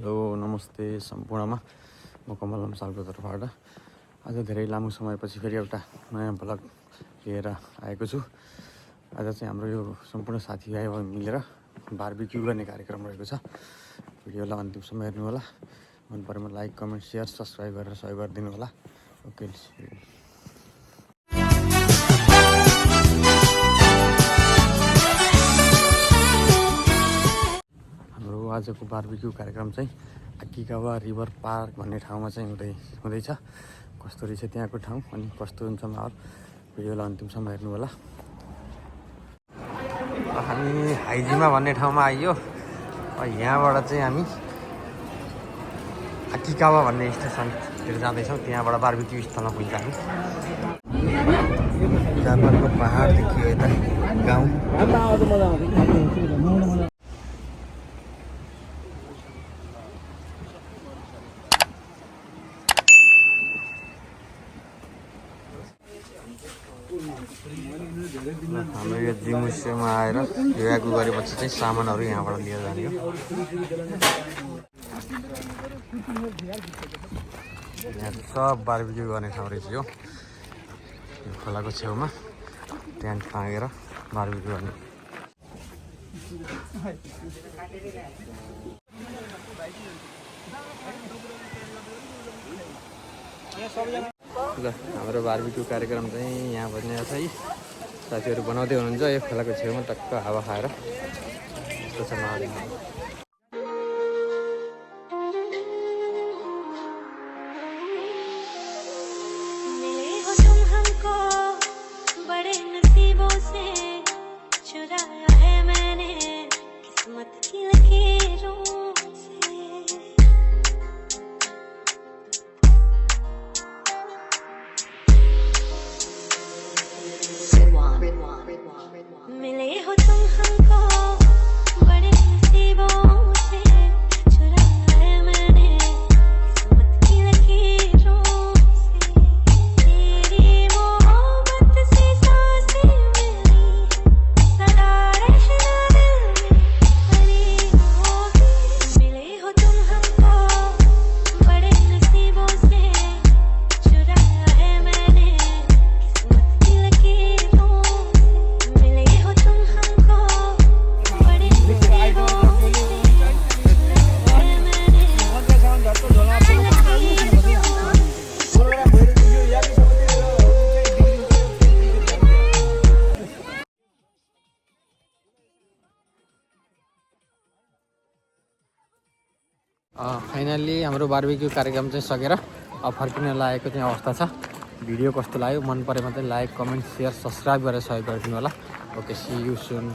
Hello नमस्ते सम्पूर्णमा म कमल लम्सालको तर्फबाट आज धेरै लामो समयपछि फेरि एउटा नयाँ भ्लग लिएर आएको छु। आज चाहिँ हाम्रो यो सम्पूर्ण साथीभाइ मिलेर बारबिक्यू गर्ने कार्यक्रम रहेको छ। भिडियोलाई अन्तिमसम्म हेर्नु होला। मन परेमा लाइक कमेन्ट शेयर सब्सक्राइब गरेर सहयोग गरिदिनु होला। ओके आजको बारबिक्यू कार्यक्रम चाहिँ आकिकावा रिभर पार्क भन्ने ठाउँमा चाहिँ हुँदैछ। कस्तो रहेछ त्यहाँको ठाउँ अनि कस्तो हुन्छ माहौल, भिडियोलाई अन्तिमसम्म हेर्नु होला। हामी हाइजिमा भन्ने ठाउँमा आइयो। यहाँबाट चाहिँ हामी आकिकावा भन्ने स्टेसनतिर जाँदैछौँ। त्यहाँबाट बारबिक्यू स्थलमा पुग्छ हामी। जापानको पहाड देखियो यता गाउँ। हाम्रो यो जिमुसियममा आएर यागु गरेपछि चाहिँ सामानहरू यहाँबाट लिएर जाने हो। यहाँ सब बारबिक्यू गर्ने ठाउँ रहेछ यो खोलाको छेउमा टेन्ट टाँगेर बारबिक्यू गर्ने। ल हाम्रो बारबिक्यू कार्यक्रम चाहिँ यहाँ बनिएको छ है। साथीहरू बनाउँदै हुनुहुन्छ यो खोलाको छेउमा टक्क हावा खाएर। यस्तो छ माहौल। मिले हो तुम हमको बड़े नसीबों से, चुराया है मैंने किस्मत की लकीरों से। तेरी मोहब्बत से सांसें मिली, सदा रहना दिल में भरी होगी। मिले हो तुम हमको बड़े नसीबों से, चुराया है मैंने किस्मत की लकीरों से। मिले हो तुम हमको बड़े नसीबों से, चुराया है मैंने फाइनल्ली हाम्रो बारबिक्यू कार्यक्रम चाहिँ सकेर अब फर्किन लागेको चाहिँ अवस्था छ। भिडियो कस्तो लाग्यो मन परेमा चाहिँ लाइक कमेन्ट शेयर सब्सक्राइब गरेर सहयोग गरिदिनु होला। Okay see you soon.